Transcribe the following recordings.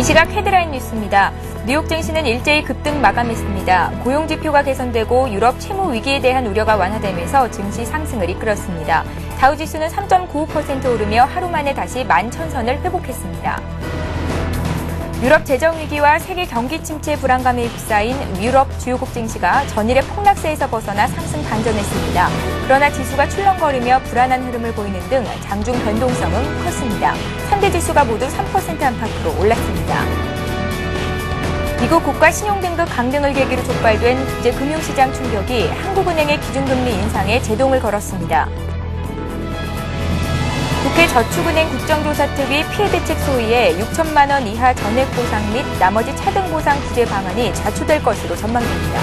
이 시각 헤드라인 뉴스입니다. 뉴욕 증시는 일제히 급등 마감했습니다. 고용지표가 개선되고 유럽 채무 위기에 대한 우려가 완화되면서 증시 상승을 이끌었습니다. 다우지수는 3.95% 오르며 하루 만에 다시 11,000선을 회복했습니다. 유럽 재정위기와 세계 경기 침체 불안감에 휩싸인 유럽 주요국 증시가 전일의 폭락세에서 벗어나 상승 반전했습니다. 그러나 지수가 출렁거리며 불안한 흐름을 보이는 등 장중 변동성은 컸습니다. 3대 지수가 모두 3% 안팎으로 올랐습니다. 미국 국가 신용등급 강등을 계기로 촉발된 국제금융시장 충격이 한국은행의 기준금리 인상에 제동을 걸었습니다. 국회 저축은행 국정조사특위 피해대책 소위에 6천만 원 이하 전액 보상 및 나머지 차등 보상 구제 방안이 자초될 것으로 전망됩니다.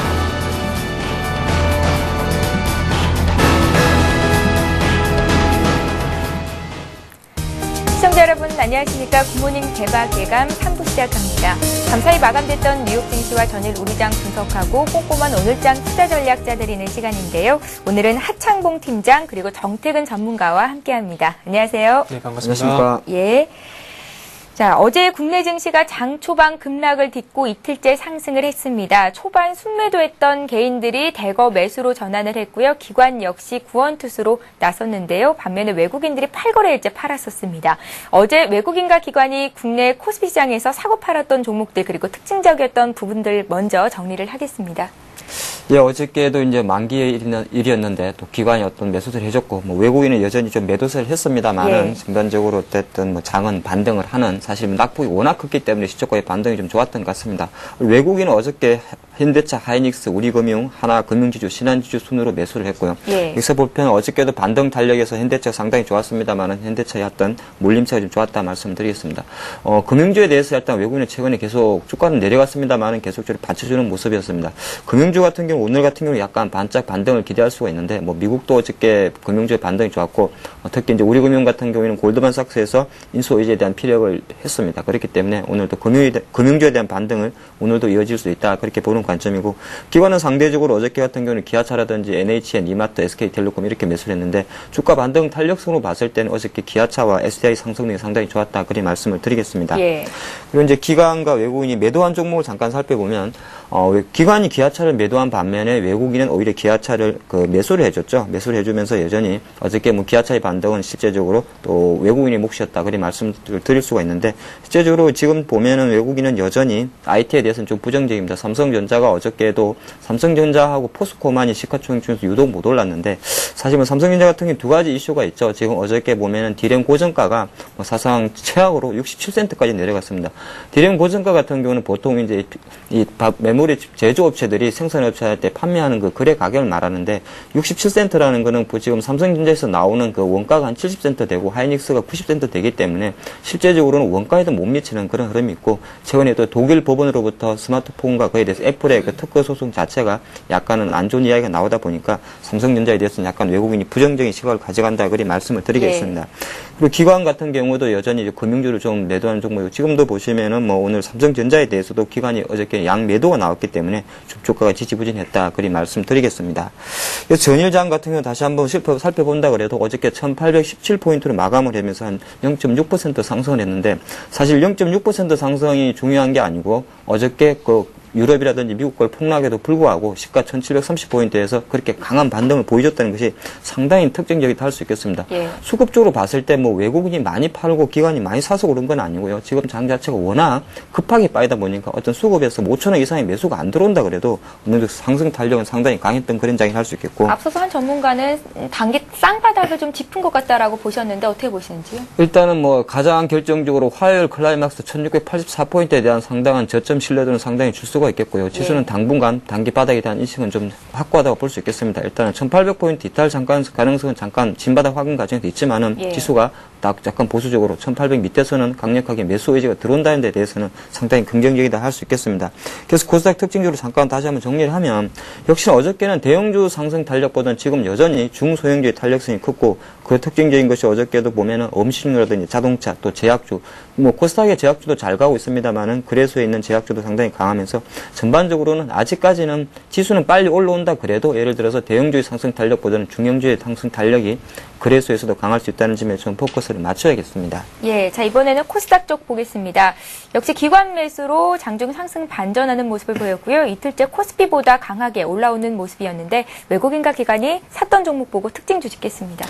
시청자 여러분 안녕하십니까. 굿모닝 대박 예감 3부 시작합니다. 밤사이 마감됐던 뉴욕 증시와 전일 우리장 분석하고 꼼꼼한 오늘장 투자 전략 짜드리는 시간인데요. 오늘은 하창봉 팀장 그리고 정태근 전문가와 함께합니다. 안녕하세요. 네, 반갑습니다. 안녕하십니까. 예. 자, 어제 국내 증시가 장 초반 급락을 딛고 이틀째 상승을 했습니다. 초반 순매도했던 개인들이 대거 매수로 전환을 했고요. 기관 역시 구원투수로 나섰는데요. 반면에 외국인들이 8거래일째 팔았었습니다. 어제 외국인과 기관이 국내 코스피 시장에서 사고 팔았던 종목들 그리고 특징적이었던 부분들 먼저 정리를 하겠습니다. 예, 어저께도 이제 만기의 일이었는데 또 기관이 어떤 매수를 해줬고 뭐 외국인은 여전히 좀 매도세를 했습니다만은 전반적으로 어쨌든 뭐 장은 반등을 하는 사실 낙폭이 워낙 컸기 때문에 시초가의 반등이 좀 좋았던 것 같습니다. 외국인은 어저께 현대차, 하이닉스, 우리금융, 하나금융지주, 신한지주 순으로 매수를 했고요. 여기서 보면 어저께도 반등 탄력에서 현대차가 상당히 좋았습니다만은 현대차의 어떤 몰림차가 좀 좋았다 말씀드리겠습니다. 금융주에 대해서 일단 외국인은 최근에 계속 주가는 내려갔습니다만은 계속적으로 받쳐주는 모습이었습니다. 금융주 같은 경우 오늘 같은 경우 약간 반짝 반등을 기대할 수가 있는데 뭐 미국도 어저께 금융주의 반등이 좋았고 특히 이제 우리금융 같은 경우에는 골드만삭스에서 인수위제에 대한 피력을 했습니다. 그렇기 때문에 오늘도 금융주에 대한 반등을 오늘도 이어질 수 있다 그렇게 보는 관점이고 기관은 상대적으로 어저께 같은 경우는 기아차라든지 NHN, 이마트, SK텔레콤 이렇게 매수를 했는데 주가 반등 탄력성으로 봤을 때는 어저께 기아차와 SDI 상승률이 상당히 좋았다 그렇게 말씀을 드리겠습니다. 그리고 이제 기관과 외국인이 매도한 종목을 잠깐 살펴보면 기관이 기아차를 매도한 반면에 외국인은 오히려 기아차를 매수를 해줬죠. 매수를 해주면서 여전히 어저께 뭐 기아차의 반등은 실제적으로 또 외국인이 몫이었다 그렇게 말씀을 드릴 수가 있는데 실제적으로 지금 보면은 외국인은 여전히 IT에 대해서는 좀 부정적입니다. 삼성전자가 어저께도 삼성전자하고 포스코만이 시가총액 중에서 유독 못 올랐는데 사실 뭐 삼성전자 같은 경우 두 가지 이슈가 있죠. 지금 어저께 보면은 디램 고정가가 뭐 사상 최악으로 67센트까지 내려갔습니다. 디램 고정가 같은 경우는 보통 이제 이 메모리 제조업체들이 생산업체 할 때 판매하는 그 거래 가격을 말하는데 67센트라는 거는 지금 삼성전자에서 나오는 그 원가가 한 70센트 되고 하이닉스가 90센트 되기 때문에 실제적으로는 원가에도 못 미치는 그런 흐름이 있고 최근에 또 독일 법원으로부터 스마트폰과 그에 대해서 애플의 그 특허 소송 자체가 약간은 안 좋은 이야기가 나오다 보니까 삼성전자에 대해서는 약간 외국인이 부정적인 시각을 가져간다 그리 말씀을 드리겠습니다. 그리고 기관 같은 경우도 여전히 이제 금융주를 좀 매도하는 종목이고 지금도 보시면은 뭐 오늘 삼성전자에 대해서도 기관이 어저께 양 매도가 나왔기 때문에 주가가 지지부진했다 그리 말씀드리겠습니다. 전일장 같은 경우 다시 한번 살펴본다 그래도 어저께 1817포인트로 마감을 하면서 한 0.6% 상승을 했는데 사실 0.6% 상승이 중요한 게 아니고 어저께 유럽이라든지 미국 걸 폭락에도 불구하고 시가 1730포인트에서 그렇게 강한 반등을 보여줬다는 것이 상당히 특징적이다 할 수 있겠습니다. 수급적으로 봤을 때 뭐 외국인이 많이 팔고 기관이 많이 사서 그런 건 아니고요. 지금 장 자체가 워낙 급하게 빠지다 보니까 어떤 수급에서 5천원 이상의 매수가 안 들어온다 그래도 어느 정도 상승 탄력은 상당히 강했던 그런 장이 할 수 있겠고 앞서서 한 전문가는 단기 쌍바닥을 좀 짚은 것 같다라고 보셨는데 어떻게 보시는지요? 일단은 뭐 가장 결정적으로 화요일 클라이막스 1684포인트에 대한 상당한 저점 신뢰도는 상당히 줄 수가 있겠고요. 지수는 당분간 단기 바닥에 대한 인식은 좀 확고하다고 볼 수 있겠습니다. 일단은 1800포인트 이탈 가능성은 잠깐 진바닥 확인 과정에도 있지만은 지수가 약간 보수적으로 1800 밑에서는 강력하게 매수 의지가 들어온다는 데 대해서는 상당히 긍정적이다 할 수 있겠습니다. 그래서 코스닥 특징적으로 잠깐 다시 한번 정리를 하면 역시나 어저께는 대형주 상승 탄력보다는 지금 여전히 중소형주의 탄력성이 컸고 그 특징적인 것이 어저께도 보면은 음식료라든지 자동차 또 제약주 뭐 코스닥의 제약주도 잘 가고 있습니다만은 거래소에 있는 제약주도 상당히 강하면서 전반적으로는 아직까지는 지수는 빨리 올라온다 그래도 예를 들어서 대형주의 상승 탄력보다는 중형주의 상승 탄력이 거래소에서도 강할 수 있다는 점에 좀 포커스를 맞춰야겠습니다. 예, 자 이번에는 코스닥 쪽 보겠습니다. 역시 기관 매수로 장중 상승 반전하는 모습을 보였고요. 이틀째 코스피보다 강하게 올라오는 모습이었는데 외국인과 기관이 샀던 종목 보고 특징 주시겠습니다.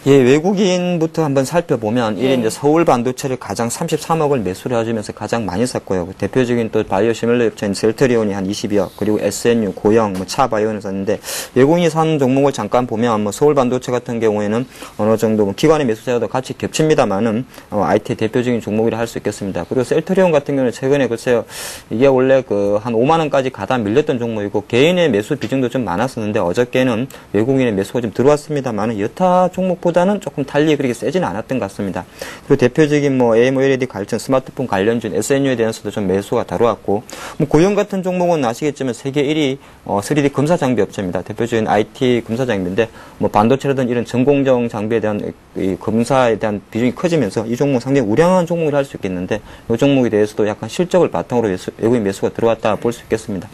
예, 외국인부터 한번 살펴보면 예. 이제 서울 반도체를 가장 33억을 매수를 해주면서 가장 많이 샀고요. 대표적인 또 바이오 시뮬러 업체인 셀트리온이 한 22억, 그리고 SNU, 고영, 차바이오는 샀는데 외국인이 산 종목을 잠깐 보면 뭐 서울 반도체 같은 경우에는 어느 정도 뭐 기관의 매수세와도 같이 겹칩니다만은 IT 대표적인 종목이라 할 수 있겠습니다. 그리고 셀트리온 같은 경우는 최근에 글쎄요 이게 원래 그 한 5만 원까지 가다 밀렸던 종목이고 개인의 매수 비중도 좀 많았었는데 어저께는 외국인의 매수가 좀 들어왔습니다만은 여타 종목보다는 조금 달리 그렇게 세지는 않았던 것 같습니다. 그리고 대표적인 뭐 AMOLED 관련 스마트폰 관련주 SNU에 대해서도 좀 매수가 다뤄왔고 뭐 고영 같은 종목은 아시겠지만 세계 1위 3D 검사 장비 업체입니다. 대표적인 IT 검사 장비인데 뭐 반도체라든 이런 전공정 장비에 대한 이 검사에 대한 비중이 커지면서 이 종목 상당히 우량한 종목이라 할 수 있겠는데 이 종목에 대해서도 약간 실적을 바탕으로 외국인 매수가 들어왔다 볼 수 있겠습니다.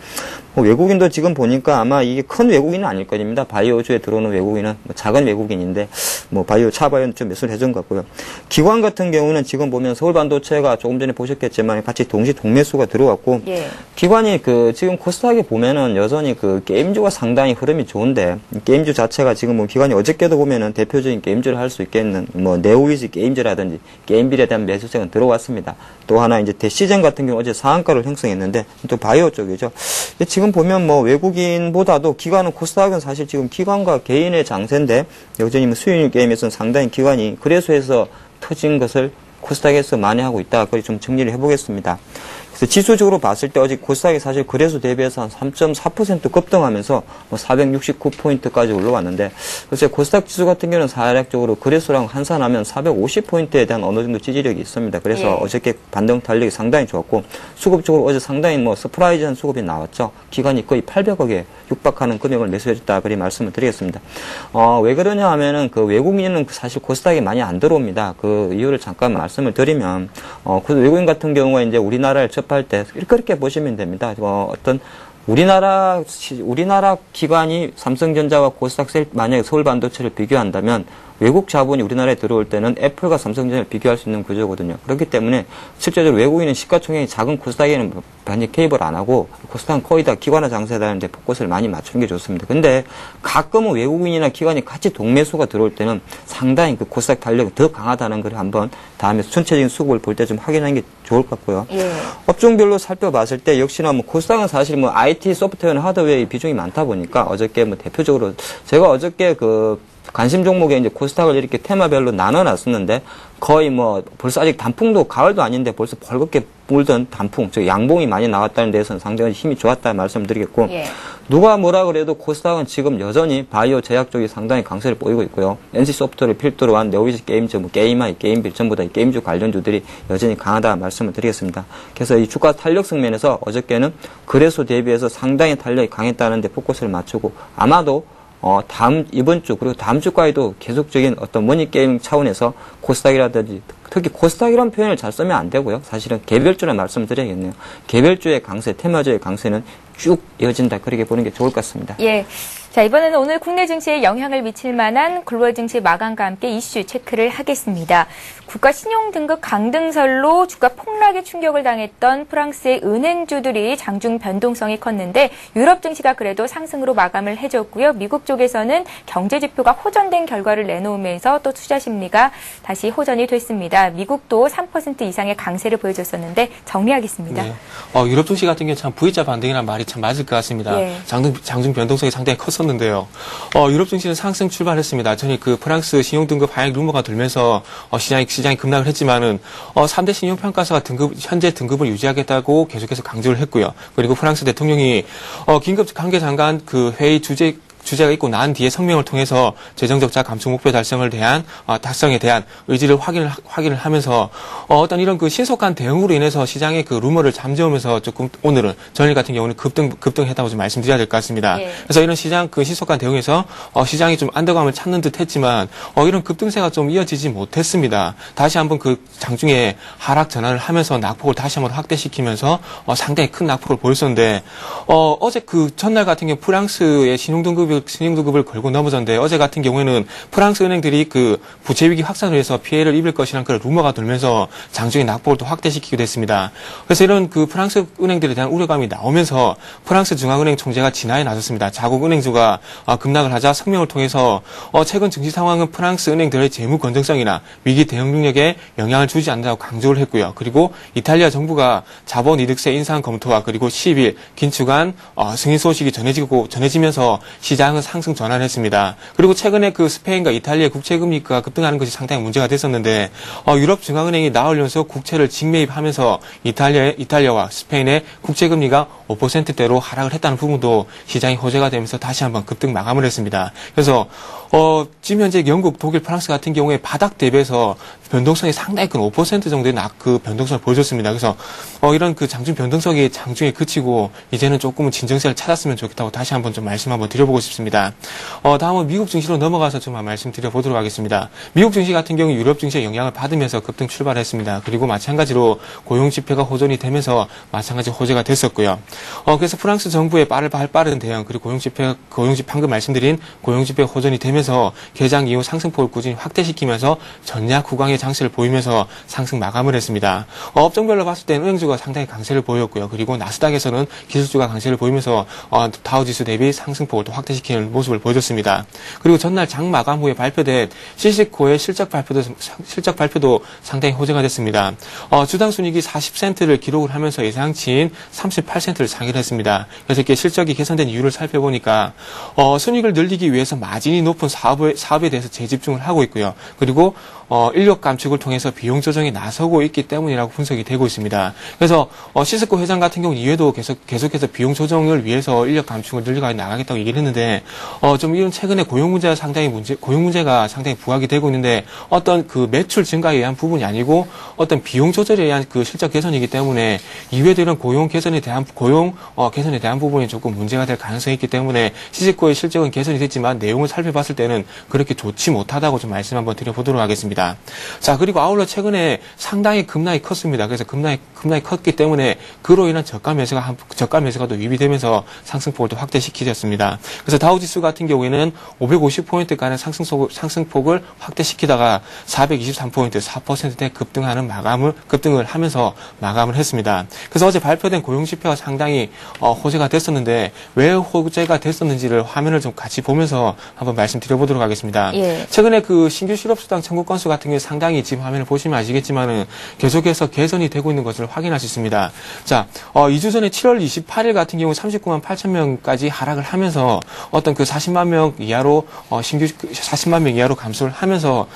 뭐 외국인도 지금 보니까 아마 이게 큰 외국인은 아닐 겁니다. 바이오주에 들어오는 외국인은 뭐 작은 외국인인데 뭐 바이오 차바이오는 좀 매수를 해준 것 같고요. 기관 같은 경우는 지금 보면 서울 반도체가 조금 전에 보셨겠지만 같이 동시 동매수가 들어왔고 예. 기관이 그 지금 코스닥에 보면은 여전히 그 게임주가 상당히 흐름이 좋은데 게임주 자체가 지금 뭐 기관이 어저께도 보면은 대표적인 게임주를 할 수 있겠는 뭐 네오위즈 게임즈라든지 게임빌에 대한 매수세가 들어왔습니다. 또 하나 이제 대시젠 같은 경우 어제 상한가를 형성했는데 또 바이오 쪽이죠. 지금 보면 뭐 외국인보다도 기관은 코스닥은 사실 지금 기관과 개인의 장세인데 여전히 뭐 수익률 게임에서는 상당히 기관이 거래소에서 터진 것을 코스닥에서 많이 하고 있다. 그걸 좀 정리를 해보겠습니다. 그래서 지수적으로 봤을 때 어제 코스닥이 사실 거래소 대비해서 한 3.4% 급등하면서 뭐 469포인트까지 올라왔는데 글쎄 코스닥 지수 같은 경우는 사례적으로 거래소랑 환산하면 450포인트에 대한 어느 정도 지지력이 있습니다. 그래서 예. 어저께 반등 탄력이 상당히 좋았고 수급적으로 어제 상당히 뭐 서프라이즈한 수급이 나왔죠. 기관이 거의 800억에 육박하는 금액을 매수해줬다. 그리 말씀을 드리겠습니다. 왜 그러냐 하면은 그 외국인은 사실 코스닥에 많이 안 들어옵니다. 그 이유를 잠깐 말씀을 드리면 그 외국인 같은 경우에 이제 우리나라를 접할 때 그렇게 보시면 됩니다. 어떤 우리나라 기관이 삼성전자와 코스닥 만약에 서울 반도체를 비교한다면 외국 자본이 우리나라에 들어올 때는 애플과 삼성전자를 비교할 수 있는 구조거든요. 그렇기 때문에 실제적으로 외국인은 시가총액이 작은 코스닥에는 많이 개입을 안 하고 코스닥은 거의 다 기관화 장세다는데 포커스를 많이 맞추는 게 좋습니다. 근데 가끔은 외국인이나 기관이 같이 동매수가 들어올 때는 상당히 그 코스닥 탄력이 더 강하다는 걸 한번 다음에 전체적인 수급을 볼 때 좀 확인하는 게 좋을 것 같고요. 예. 업종별로 살펴봤을 때 역시나 뭐 코스닥은 사실 뭐 IT 소프트웨어나 하드웨어의 비중이 많다 보니까 어저께 뭐 대표적으로 제가 어저께 그 관심 종목에 이제 코스닥을 이렇게 테마별로 나눠놨었는데 거의 뭐 벌써 아직 단풍도 가을도 아닌데 벌써 벌겋게 물던 단풍, 즉 양봉이 많이 나왔다는 데서는 상당히 힘이 좋았다 말씀드리겠고 예. 누가 뭐라 그래도 코스닥은 지금 여전히 바이오 제약 쪽이 상당히 강세를 보이고 있고요. NC소프트를 필두로 한 네오위즈 게임즈, 뭐 게임아이, 게임빌 전부 다 게임주 관련주들이 여전히 강하다 말씀을 드리겠습니다. 그래서 이 주가 탄력 측면에서 어저께는 거래소 대비해서 상당히 탄력이 강했다는 데 포커스를 맞추고 아마도 이번 주, 그리고 다음 주까지도 계속적인 어떤 머니게임 차원에서 코스닥이라든지, 특히 코스닥이라는 표현을 잘 쓰면 안 되고요. 사실은 개별주라 말씀드려야겠네요. 개별주의 강세, 테마주의 강세는 쭉 이어진다. 그렇게 보는 게 좋을 것 같습니다. 예. 자, 이번에는 오늘 국내 증시에 영향을 미칠 만한 글로벌 증시 마감과 함께 이슈 체크를 하겠습니다. 국가 신용 등급 강등설로 주가 폭락에 충격을 당했던 프랑스의 은행주들이 장중 변동성이 컸는데 유럽 증시가 그래도 상승으로 마감을 해줬고요. 미국 쪽에서는 경제 지표가 호전된 결과를 내놓으면서 또 투자 심리가 다시 호전이 됐습니다. 미국도 3% 이상의 강세를 보여줬었는데 정리하겠습니다. 네. 유럽 증시 같은 경우 참 V자 반등이라는 말이 참 맞을 것 같습니다. 예. 장중 변동성이 상당히 컸었는데요. 유럽 증시는 상승 출발했습니다. 전에 그 프랑스 신용등급 하향 루머가 돌면서 시장이 급락을 했지만은 3대 신용평가사가 현재 등급을 유지하겠다고 계속해서 강조를 했고요. 그리고 프랑스 대통령이 긴급 관계장관 그 회의 주제가 있고 난 뒤에 성명을 통해서 재정적 자 감축 목표 달성에 대한 의지를 확인을 하면서 어떤 이런 그 신속한 대응으로 인해서 시장의 그 루머를 잠재우면서 조금 오늘은 전일 같은 경우는 급등했다고 좀 말씀드려야 될 것 같습니다. 예. 그래서 이런 시장 그 신속한 대응에서 시장이 좀 안정감을 찾는 듯했지만 이런 급등세가 좀 이어지지 못했습니다. 다시 한번 그 장중에 하락 전환을 하면서 낙폭을 다시 한번 확대시키면서 상당히 큰 낙폭을 보였었는데 어제 그 전날 같은 경우 프랑스의 신용등급이 신용등급을 걸고 넘어졌는데 어제 같은 경우에는 프랑스 은행들이 그 부채 위기 확산을 해서 피해를 입을 것이라는 그런 루머가 돌면서 장중에 낙폭을 또 확대시키게 됐습니다. 그래서 이런 그 프랑스 은행들에 대한 우려감이 나오면서 프랑스 중앙은행 총재가 진화에 나섰습니다. 자국 은행주가 급락을 하자 성명을 통해서 최근 증시 상황은 프랑스 은행들의 재무 건전성이나 위기 대응 능력에 영향을 주지 않는다고 강조를 했고요. 그리고 이탈리아 정부가 자본 이득세 인상 검토와 그리고 10일 긴축안 승인 소식이 전해지면서 시장은 상승 전환을 했습니다. 그리고 최근에 그 스페인과 이탈리아의 국채 금리가 급등하는 것이 상당히 문제가 됐었는데 유럽 중앙은행이 나흘 연속 국채를 직매입하면서 이탈리아와 스페인의 국채 금리가 5%대로 하락을 했다는 부분도 시장이 호재가 되면서 다시 한번 급등 마감을 했습니다. 그래서 지금 현재 영국, 독일, 프랑스 같은 경우에 바닥 대비해서 변동성이 상당히 큰 5% 정도의 그 변동성을 보여줬습니다. 그래서 이런 그 장중 변동성이 장중에 그치고 이제는 조금은 진정세를 찾았으면 좋겠다고 다시 한번 좀 말씀 한번 드려보고 싶습니다. 다음은 미국 증시로 넘어가서 좀 말씀드려보도록 하겠습니다. 미국 증시 같은 경우 유럽 증시의 영향을 받으면서 급등 출발했습니다. 그리고 마찬가지로 고용 지표가 호전이 되면서 마찬가지 호재가 됐었고요. 그래서 프랑스 정부의 빠른 대응 그리고 고용지표 방금 말씀드린 고용지표 호전이 되면서 개장 이후 상승폭을 꾸준히 확대시키면서 전략 후광의 장세를 보이면서 상승 마감을 했습니다. 업종별로 봤을 때는 은행주가 상당히 강세를 보였고요. 그리고 나스닥에서는 기술주가 강세를 보이면서 다우지수 대비 상승폭을 또 확대시키는 모습을 보여줬습니다. 그리고 전날 장 마감 후에 발표된 시스코의 실적 발표도 상당히 호재가 됐습니다. 주당 순이익이 40센트를 기록을 하면서 예상치인 38센트를 상회를 했습니다. 그래서 이렇게 실적이 개선된 이유를 살펴보니까 순이익을 늘리기 위해서 마진이 높은 사업에 대해서 재집중을 하고 있고요. 그리고 인력 감축을 통해서 비용 조정에 나서고 있기 때문이라고 분석이 되고 있습니다. 그래서 시스코 회장 같은 경우 이외에도 계속해서 비용 조정을 위해서 인력 감축을 늘리고 나가겠다고 얘기를 했는데 좀 이런 최근에 고용 문제가 상당히 부각이 되고 있는데 어떤 그 매출 증가에 의한 부분이 아니고 어떤 비용 조절에 의한 그 실적 개선이기 때문에 이외에도 이런 고용 개선에 대한 부분이 조금 문제가 될 가능성이 있기 때문에 시스코의 실적은 개선이 됐지만 내용을 살펴봤을 때는 그렇게 좋지 못하다고 좀 말씀 한번 드려보도록 하겠습니다. 자, 그리고 아울러 최근에 상당히 급락이 컸습니다. 그래서 급락이 컸기 때문에 그로 인한 저가 매수가 또 유입되면서 상승폭을 또 확대시키셨습니다. 그래서 다우지수 같은 경우에는 550포인트가량 상승폭을 확대시키다가 423포인트, 4%대 급등을 하면서 마감을 했습니다. 그래서 어제 발표된 고용지표가 상당히 호재가 됐었는데 왜 호재가 됐었는지를 화면을 좀 같이 보면서 한번 말씀드려보도록 하겠습니다. 예. 최근에 그 신규 실업수당 청구 건수 같은 경우 상당히 지금 화면을 보시면 아시겠지만은 계속해서 개선이 되고 있는 것을 확인할 수 있습니다. 자, 2주 전에 7월 28일 같은 경우 39만 8천 명까지 하락을 하면서 어떤 그 40만 명 이하로 신규 40만 명 이하로 감소를 하면서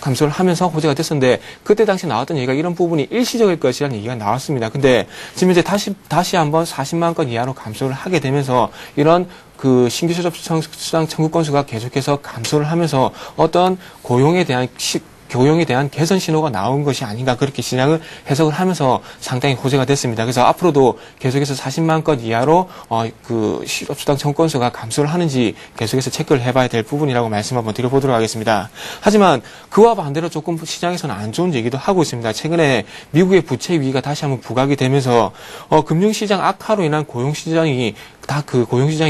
감소를 하면서 호재가 됐었는데 그때 당시 나왔던 얘기가 이런 부분이 일시적일 것이라는 얘기가 나왔습니다. 근데 지금 이제 다시 한번 40만 건 이하로 감소를 하게 되면서 이런 그 신규 실업수당 청구 건수가 계속해서 감소를 하면서 어떤 고용에 대한 개선 신호가 나온 것이 아닌가 그렇게 시장을 해석을 하면서 상당히 호재가 됐습니다. 그래서 앞으로도 계속해서 40만 건 이하로 그 실업수당 청구 건수가 감소를 하는지 계속해서 체크를 해봐야 될 부분이라고 말씀 한번 드려보도록 하겠습니다. 하지만 그와 반대로 조금 시장에서는 안 좋은 얘기도 하고 있습니다. 최근에 미국의 부채 위기가 다시 한번 부각이 되면서 금융시장 악화로 인한 고용시장이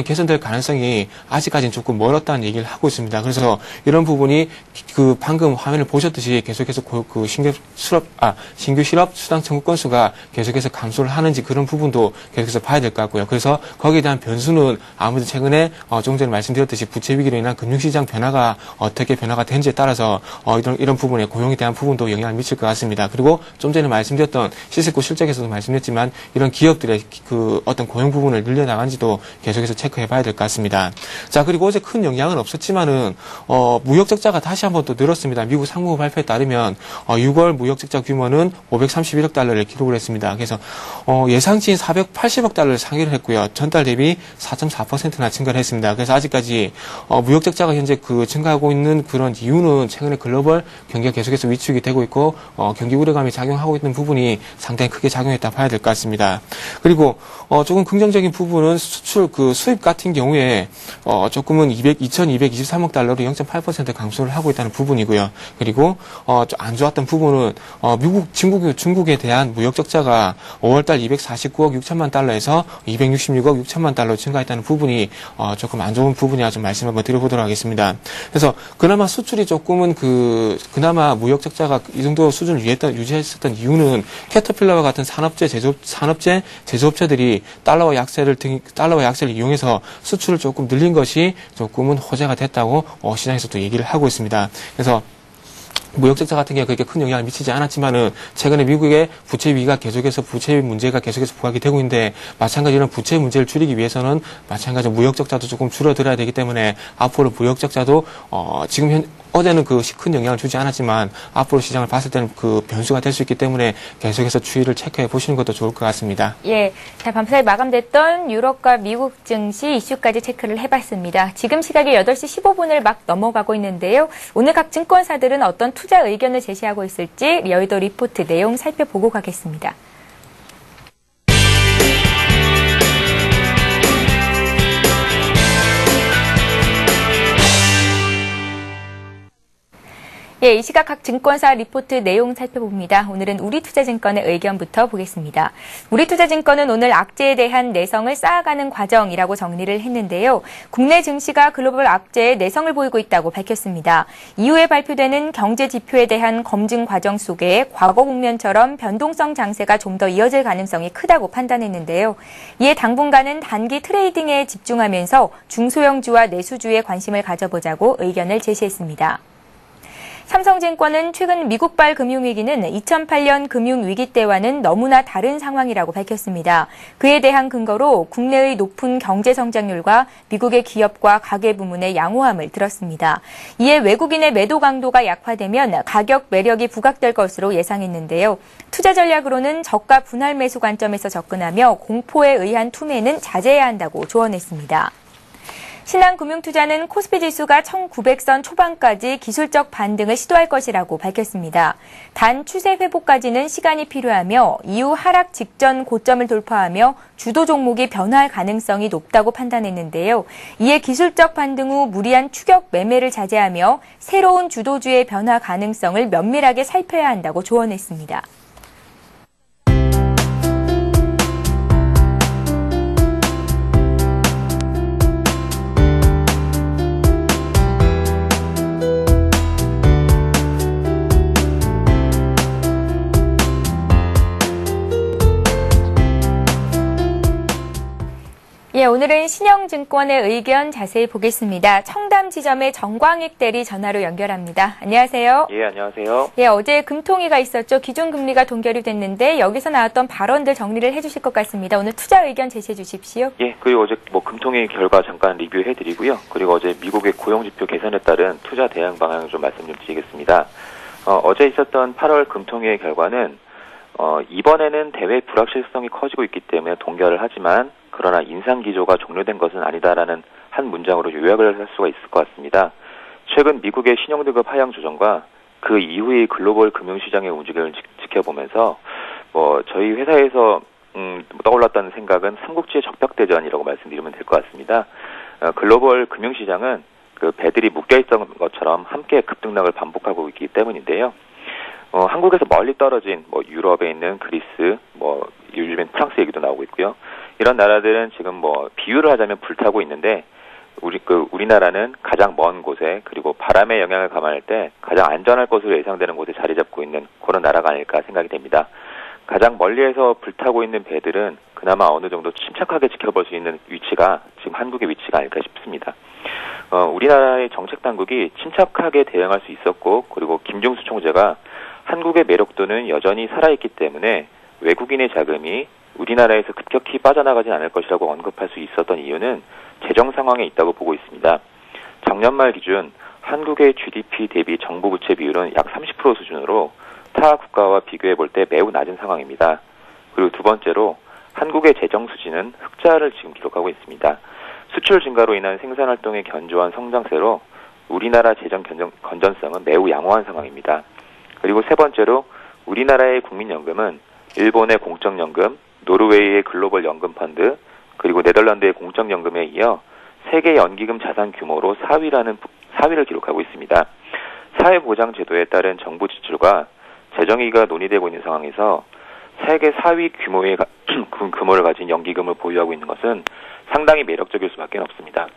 개선될 가능성이 아직까지는 조금 멀었다는 얘기를 하고 있습니다. 그래서 이런 부분이 그 방금 화면을 보셨듯이 계속해서 신규 실업 수당 청구 건수가 계속해서 감소를 하는지 그런 부분도 계속해서 봐야 될 것 같고요. 그래서 거기에 대한 변수는 아무래도 최근에 좀 전에 말씀드렸듯이 부채 위기로 인한 금융시장 변화가 어떻게 변화가 되는지에 따라서 이런 부분에 고용에 대한 부분도 영향을 미칠 것 같습니다. 그리고 좀 전에 말씀드렸던 시스코 실적에서도 말씀드렸지만 이런 기업들의 그 어떤 고용 부분을 늘려나간지도 계속해서 체크해봐야 될 것 같습니다. 자, 그리고 어제 큰 영향은 없었지만은 무역 적자가 다시 한번 또 늘었습니다. 미국 상무부 발표에 따르면 6월 무역 적자 규모는 531억 달러를 기록을 했습니다. 그래서 예상치인 480억 달러를 상회를 했고요. 전달 대비 4.4%나 증가를 했습니다. 그래서 아직까지 무역 적자가 현재 증가하고 있는 그런 이유는 최근에 글로벌 경기가 계속해서 위축이 되고 있고 경기 우려감이 작용하고 있는 부분이 상당히 크게 작용했다 봐야 될 것 같습니다. 그리고 조금 긍정적인 부분은 수입 같은 경우에 조금은 2,223억 달러로 0.8% 감소를 하고 있다는 부분이고요. 그리고 안 좋았던 부분은 중국에 대한 무역 적자가 5월달 249억 6천만 달러에서 266억 6천만 달러 증가했다는 부분이 조금 안 좋은 부분이라 좀 말씀 한번 드려보도록 하겠습니다. 그래서 그나마 수출이 조금은 그나마 무역 적자가 이 정도 수준을 유지했었던 이유는 캐터필러와 같은 산업재 제조업체들이 달러와 약세를 이용해서 수출을 조금 늘린 것이 조금은 호재가 됐다고 시장에서도 얘기를 하고 있습니다. 그래서 무역 적자 같은 경우에 그렇게 큰 영향을 미치지 않았지만은 최근에 미국의 부채 위기가 부채 문제가 계속해서 부각이 되고 있는데 마찬가지로 부채 문제를 줄이기 위해서는 마찬가지로 무역 적자도 조금 줄어들어야 되기 때문에 앞으로 무역 적자도 어제는 큰 영향을 주지 않았지만 앞으로 시장을 봤을 때는 변수가 될 수 있기 때문에 계속해서 추이를 체크해 보시는 것도 좋을 것 같습니다. 예, 자, 밤사이 마감됐던 유럽과 미국 증시 이슈까지 체크를 해봤습니다. 지금 시각이 8시 15분을 막 넘어가고 있는데요. 오늘 각 증권사들은 어떤 투자 의견을 제시하고 있을지 여의도 리포트 내용 살펴보고 가겠습니다. 예, 이 시각 각 증권사 리포트 내용 살펴봅니다. 오늘은 우리투자증권의 의견부터 보겠습니다. 우리투자증권은 오늘 악재에 대한 내성을 쌓아가는 과정이라고 정리를 했는데요. 국내 증시가 글로벌 악재에 내성을 보이고 있다고 밝혔습니다. 이후에 발표되는 경제 지표에 대한 검증 과정 속에 과거 국면처럼 변동성 장세가 좀 더 이어질 가능성이 크다고 판단했는데요. 이에 당분간은 단기 트레이딩에 집중하면서 중소형주와 내수주에 관심을 가져보자고 의견을 제시했습니다. 삼성증권은 최근 미국발 금융위기는 2008년 금융위기 때와는 너무나 다른 상황이라고 밝혔습니다. 그에 대한 근거로 국내의 높은 경제성장률과 미국의 기업과 가계부문의 양호함을 들었습니다. 이에 외국인의 매도 강도가 약화되면 가격 매력이 부각될 것으로 예상했는데요. 투자 전략으로는 저가 분할 매수 관점에서 접근하며 공포에 의한 투매는 자제해야 한다고 조언했습니다. 신한금융투자는 코스피 지수가 1900선 초반까지 기술적 반등을 시도할 것이라고 밝혔습니다. 단 추세 회복까지는 시간이 필요하며 이후 하락 직전 고점을 돌파하며 주도 종목이 변화할 가능성이 높다고 판단했는데요. 이에 기술적 반등 후 무리한 추격 매매를 자제하며 새로운 주도주의 변화 가능성을 면밀하게 살펴야 한다고 조언했습니다. 예, 오늘은 신영증권의 의견 자세히 보겠습니다. 청담지점의 정광익 대리 전화로 연결합니다. 안녕하세요. 예, 안녕하세요. 예, 어제 금통위가 있었죠. 기준금리가 동결이 됐는데 여기서 나왔던 발언들 정리를 해주실 것 같습니다. 오늘 투자 의견 제시해 주십시오. 예, 그리고 어제 금통위 결과 잠깐 리뷰해드리고요. 그리고 어제 미국의 고용지표 개선에 따른 투자 대응 방향 좀 말씀 좀 드리겠습니다. 어제 있었던 8월 금통위의 결과는 이번에는 대외 불확실성이 커지고 있기 때문에 동결을 하지만 그러나 인상 기조가 종료된 것은 아니다라는 한 문장으로 요약을 할 수가 있을 것 같습니다. 최근 미국의 신용등급 하향 조정과 그 이후의 글로벌 금융시장의 움직임을 지켜보면서 저희 회사에서 떠올랐다는 생각은 삼국지의 적벽대전이라고 말씀드리면 될 것 같습니다. 글로벌 금융시장은 배들이 묶여있던 것처럼 함께 급등락을 반복하고 있기 때문인데요. 한국에서 멀리 떨어진 유럽에 있는 그리스, 요즘엔 프랑스 얘기도 나오고 있고요. 이런 나라들은 지금 비유를 하자면 불타고 있는데 우리나라는 가장 먼 곳에 그리고 바람의 영향을 감안할 때 가장 안전할 것으로 예상되는 곳에 자리 잡고 있는 그런 나라가 아닐까 생각이 됩니다. 가장 멀리에서 불타고 있는 배들은 그나마 어느 정도 침착하게 지켜볼 수 있는 위치가 지금 한국의 위치가 아닐까 싶습니다. 우리나라의 정책 당국이 침착하게 대응할 수 있었고 그리고 김중수 총재가 한국의 매력도는 여전히 살아있기 때문에 외국인의 자금이 우리나라에서 급격히 빠져나가진 않을 것이라고 언급할 수 있었던 이유는 재정 상황에 있다고 보고 있습니다. 작년 말 기준 한국의 GDP 대비 정부 부채 비율은 약 30% 수준으로 타 국가와 비교해 볼 때 매우 낮은 상황입니다. 그리고 두 번째로 한국의 재정 수지는 흑자를 지금 기록하고 있습니다. 수출 증가로 인한 생산활동의 견조한 성장세로 우리나라 재정 건전성은 매우 양호한 상황입니다. 그리고 세 번째로 우리나라의 국민연금은 일본의 공적연금, 노르웨이의 글로벌 연금 펀드, 그리고 네덜란드의 공적연금에 이어 세계 연기금 자산 규모로 4위를 기록하고 있습니다. 사회보장제도에 따른 정부 지출과 재정위기가 논의되고 있는 상황에서 세계 4위 규모의 규모를 가진 연기금을 보유하고 있는 것은 상당히 매력적일 수밖에 없습니다.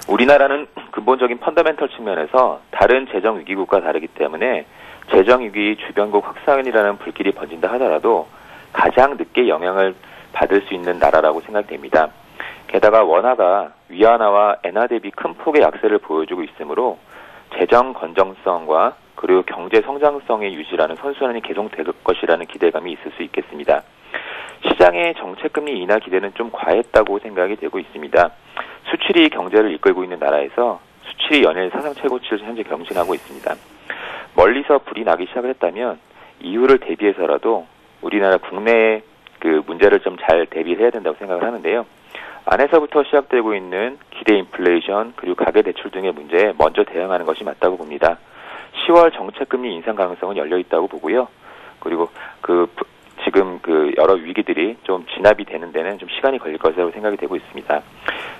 우리나라는 근본적인 펀더멘털 측면에서 다른 재정위기국과 다르기 때문에 재정위기 주변국 확산이라는 불길이 번진다 하더라도 가장 늦게 영향을 받을 수 있는 나라라고 생각됩니다. 게다가 원화가 위안화와 엔화 대비 큰 폭의 약세를 보여주고 있으므로 재정 건전성과 그리고 경제 성장성의 유지라는 선순환이 계속될 것이라는 기대감이 있을 수 있겠습니다. 시장의 정책금리 인하 기대는 좀 과했다고 생각이 되고 있습니다. 수출이 경제를 이끌고 있는 나라에서 수출이 연일 사상 최고치를 현재 경신하고 있습니다. 멀리서 불이 나기 시작을 했다면 이유를 대비해서라도 우리나라 국내의 그 문제를 좀 잘 대비해야 된다고 생각을 하는데요. 안에서부터 시작되고 있는 기대 인플레이션 그리고 가계대출 등의 문제에 먼저 대응하는 것이 맞다고 봅니다. 10월 정책금리 인상 가능성은 열려 있다고 보고요. 그리고 지금 여러 위기들이 좀 진압이 되는 데는 좀 시간이 걸릴 것이라고 생각이 되고 있습니다.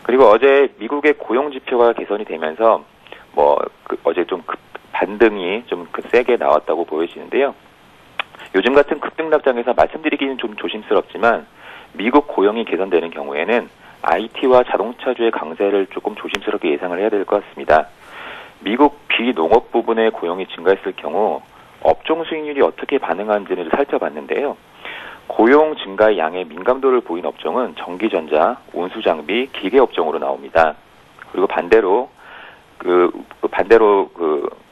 그리고 어제 미국의 고용 지표가 개선이 되면서 어제 좀 반등이 좀 세게 나왔다고 보여지는데요. 요즘 같은 급등락장에서 말씀드리기는 좀 조심스럽지만 미국 고용이 개선되는 경우에는 IT와 자동차주의 강세를 조금 조심스럽게 예상을 해야 될 것 같습니다. 미국 비농업 부분의 고용이 증가했을 경우 업종 수익률이 어떻게 반응하는지를 살펴봤는데요. 고용 증가의 양에 민감도를 보인 업종은 전기전자, 운수장비, 기계업종으로 나옵니다. 그리고 반대로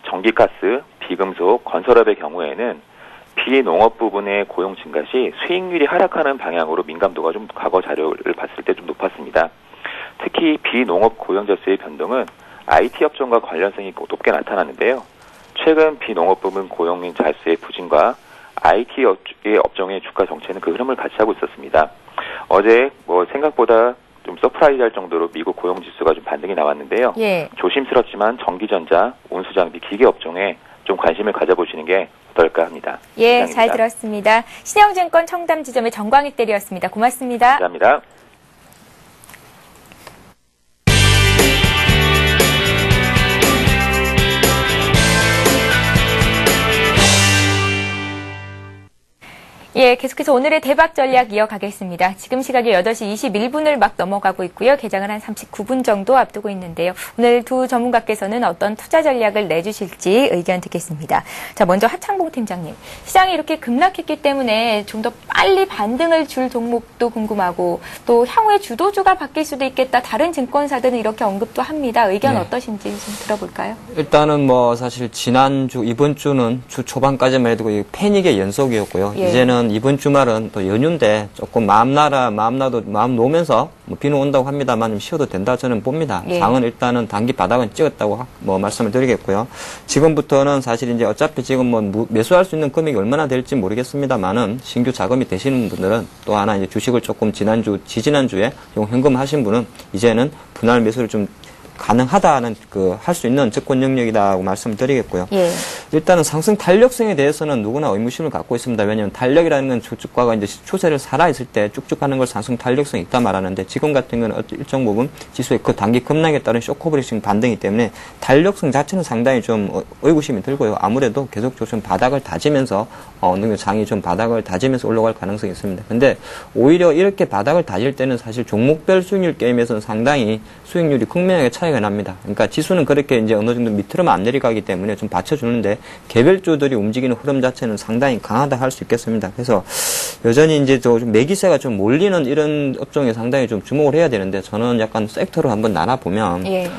전기가스, 비금속, 건설업의 경우에는 비농업 부분의 고용 증가 시 수익률이 하락하는 방향으로 민감도가 좀 과거 자료를 봤을 때 좀 높았습니다. 특히 비농업 고용자 수의 변동은 IT 업종과 관련성이 높게 나타났는데요. 최근 비농업 부분 고용자 수의 부진과 IT 업종의 주가 정체는 그 흐름을 같이 하고 있었습니다. 어제 생각보다 좀 서프라이즈할 정도로 미국 고용 지수가 좀 반등이 나왔는데요. 예. 조심스럽지만 전기전자, 운수장비, 기계 업종에 좀 관심을 가져보시는 게 어떨까 합니다. 예, 이상입니다. 잘 들었습니다. 신영증권 청담지점의 정광익 대리였습니다. 고맙습니다. 감사합니다. 예, 계속해서 오늘의 대박 전략 이어가겠습니다. 지금 시각이 8시 21분을 막 넘어가고 있고요. 개장을 한 39분 정도 앞두고 있는데요. 오늘 두 전문가께서는 어떤 투자 전략을 내주실지 의견 듣겠습니다. 자, 먼저 하창봉 팀장님. 시장이 이렇게 급락했기 때문에 좀 더 빨리 반등을 줄 종목도 궁금하고 또 향후에 주도주가 바뀔 수도 있겠다. 다른 증권사들은 이렇게 언급도 합니다. 의견 어떠신지 좀 들어볼까요? 일단은 사실 지난주, 이번 주는 주 초반까지만 해도 패닉의 연속이었고요. 예. 이제는 이번 주말은 또 연휴인데 조금 마음 놓으면서 비는 온다고 합니다만 좀 쉬어도 된다 저는 봅니다. 예. 장은 일단은 단기 바닥은 찍었다고 말씀을 드리겠고요. 지금부터는 사실 이제 어차피 지금 매수할 수 있는 금액이 얼마나 될지 모르겠습니다만은 신규 자금이 되시는 분들은 또 하나 이제 주식을 조금 지지난주에 현금 하신 분은 이제는 분할 매수를 좀 가능하다는 할 수 있는 접근 영역이라고 말씀드리겠고요. 예. 일단은 상승 탄력성에 대해서는 누구나 의무심을 갖고 있습니다. 왜냐하면 탄력이라는 건 주가가 이제 추세를 살아있을 때 쭉쭉 가는 걸 상승 탄력성이 있다 말하는데 지금 같은 경우는 일정 부분 지수의 그 단기 급락에 따른 쇼크브레이싱 반등이기 때문에 탄력성 자체는 상당히 좀 의구심이 들고요. 아무래도 계속적으로 좀 바닥을 다지면서 어느 정도 장이 좀 바닥을 다지면서 올라갈 가능성이 있습니다. 근데 오히려 이렇게 바닥을 다질 때는 사실 종목별 수익률 게임에서는 상당히 수익률이 극명하게 차이가 납니다. 그러니까 지수는 그렇게 이제 어느 정도 밑으로만 안 내려가기 때문에 좀 받쳐주는데 개별주들이 움직이는 흐름 자체는 상당히 강하다 할 수 있겠습니다. 그래서 여전히 이제 좀 매기세가 좀 몰리는 이런 업종에 상당히 좀 주목을 해야 되는데 저는 약간 섹터로 한번 나눠보면 예.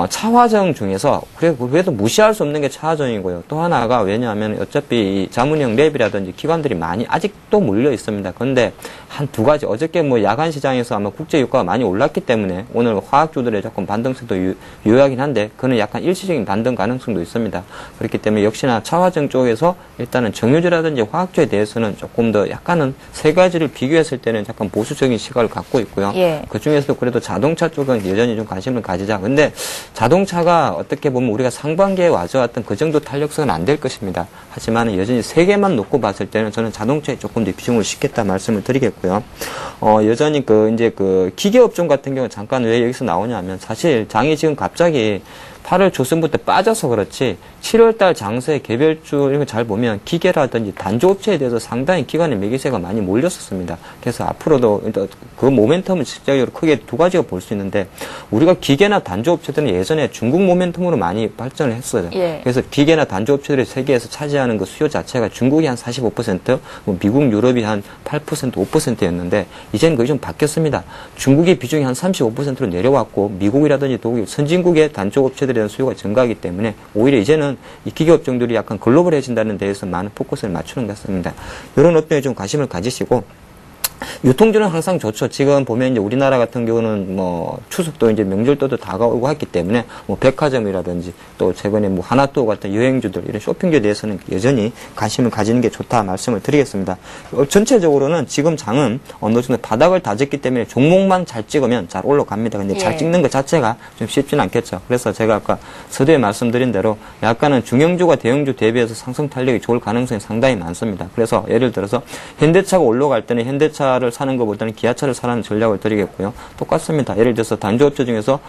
차화정 중에서 그래도 무시할 수 없는 게 차화정이고요. 또 하나가 왜냐하면 어차피 이 자문형 랩이라든지 기관들이 많이 아직도 몰려 있습니다. 그런데 한 두 가지 어저께 야간 시장에서 아마 국제 유가가 많이 올랐기 때문에 오늘 화학주들의 조금 반등세도 유효하긴 한데 그는 약간 일시적인 반등 가능성도 있습니다. 그렇기 때문에 역시나 차화정 쪽에서 일단은 정유주라든지 화학주에 대해서는 조금 더 약간은 세 가지를 비교했을 때는 약간 보수적인 시각을 갖고 있고요. 예. 그 중에서도 그래도 자동차 쪽은 여전히 좀 관심을 가지자. 근데 자동차가 어떻게 보면 우리가 상반기에 와져왔던 그 정도 탄력성은 안 될 것입니다. 하지만 여전히 세계만 놓고 봤을 때는 저는 자동차에 조금 더 비중을 싣겠다 말씀을 드리겠고요. 여전히 이제 기계업종 같은 경우는 잠깐 왜 여기서 나오냐면 사실 장이 지금 갑자기 8월 초순부터 빠져서 그렇지 7월달 장세 개별주 이런 거 잘 보면 기계라든지 단조업체에 대해서 상당히 기관의 매기세가 많이 몰렸었습니다. 그래서 앞으로도 그 모멘텀을 실제적으로 크게 두 가지가 볼 수 있는데 우리가 기계나 단조업체들은 예전에 중국 모멘텀으로 많이 발전을 했어요. 예. 그래서 기계나 단조업체들이 세계에서 차지하는 그 수요 자체가 중국이 한 45%, 미국, 유럽이 한 8%, 5%였는데 이제는 그게 좀 바뀌었습니다. 중국의 비중이 한 35%로 내려왔고 미국이라든지 독일, 선진국의 단조업체들에 대한 수요가 증가하기 때문에 오히려 이제는 이 기계업종들이 약간 글로벌해진다는 데에서 많은 포커스를 맞추는 것 같습니다. 이런 업종에 좀 관심을 가지시고 유통주는 항상 좋죠. 지금 보면 이제 우리나라 같은 경우는 추석도 이제 명절도도 다가오고 했기 때문에 백화점이라든지 또 최근에 하나투어 같은 여행주들 이런 쇼핑주에 대해서는 여전히 관심을 가지는 게 좋다 말씀을 드리겠습니다. 전체적으로는 지금 장은 어느 정도 바닥을 다졌기 때문에 종목만 잘 찍으면 잘 올라갑니다. 근데 잘 찍는 것 자체가 좀 쉽지는 않겠죠. 그래서 제가 아까 서두에 말씀드린 대로 약간은 중형주가 대형주 대비해서 상승 탄력이 좋을 가능성이 상당히 많습니다. 그래서 예를 들어서 현대차가 올라갈 때는 현대차를 사는 것보다는 기아차를 사라는 전략을 드리겠고요. 똑같습니다. 예를 들어서 단조업체 중에서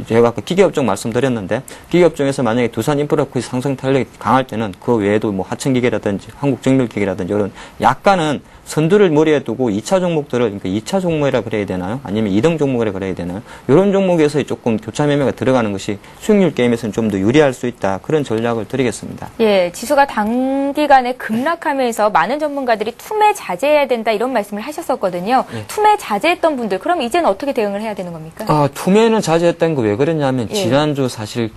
제가 아까 기계업종 말씀드렸는데 기계업종에서 만약에 두산인프라코의 상승 탄력이 강할 때는 그 외에도 하천기계라든지 한국정밀기계라든지 이런 약간은 선두를 머리에 두고 2차 종목들을 그러니까 2차 종목이라 그래야 되나요? 아니면 2등 종목이라 그래야 되나요? 이런 종목에서 조금 교차 매매가 들어가는 것이 수익률 게임에서는 좀 더 유리할 수 있다. 그런 전략을 드리겠습니다. 예, 지수가 단기간에 급락하면서 많은 전문가들이 투매 자제해야 된다 이런 말씀을 하셨었거든요. 예. 투매 자제했던 분들 그럼 이제는 어떻게 대응을 해야 되는 겁니까? 투매는 자제했다는 거 왜 그랬냐면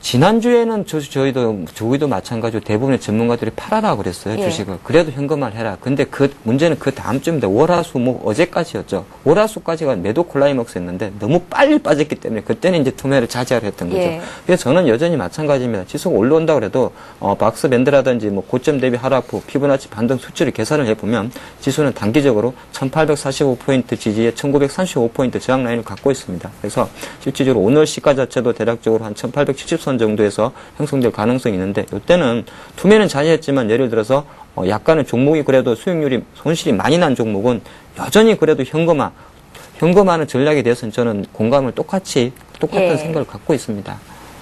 지난주에는 저희도 마찬가지로 대부분의 전문가들이 팔아라 그랬어요. 주식을. 그래도 현금화를 해라. 근데 문제는 그 다음 주입니다. 월화수 어제까지였죠. 월화수까지가 매도 클라이먹스였는데 너무 빨리 빠졌기 때문에 그때는 이제 투매를 자제하려 했던 거죠. 그래서 저는 여전히 마찬가지입니다. 지수가 올라온다 그래도 박스 밴드라든지 고점 대비 하락부, 피보나치 반등 수치를 계산을 해보면 지수는 단기적으로 1845포인트 지지에 1935포인트 저항 라인을 갖고 있습니다. 그래서 실질적으로 오늘 시가 자체도 대략적으로 한 1870선 정도에서 형성될 가능성이 있는데 이때는 투매는 자제했지만 예를 들어서 약간은 종목이 그래도 수익률이 손실이 많이 난 종목은 여전히 그래도 현금화하는 전략에 대해서는 저는 공감을 똑같은 생각을 갖고 있습니다.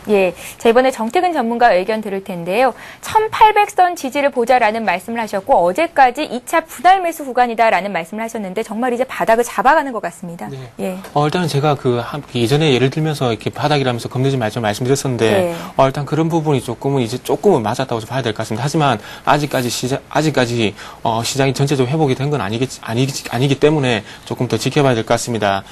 예, 자 이번에 정태근 전문가 의견 들을 텐데요. 1800선 지지를 보자라는 말씀을 하셨고 어제까지 2차 분할 매수 구간이다라는 말씀을 하셨는데 정말 이제 바닥을 잡아가는 것 같습니다. 네. 예. 일단은 제가 예전에 예를 들면서 이렇게 바닥이라면서 겁내지 말좀 말씀드렸었는데 일단 그런 부분이 조금은 맞았다고 봐야 될 것 같습니다. 하지만 아직까지 시장이 전체적으로 회복이 된 건 아니기 때문에 조금 더 지켜봐야 될 것 같습니다.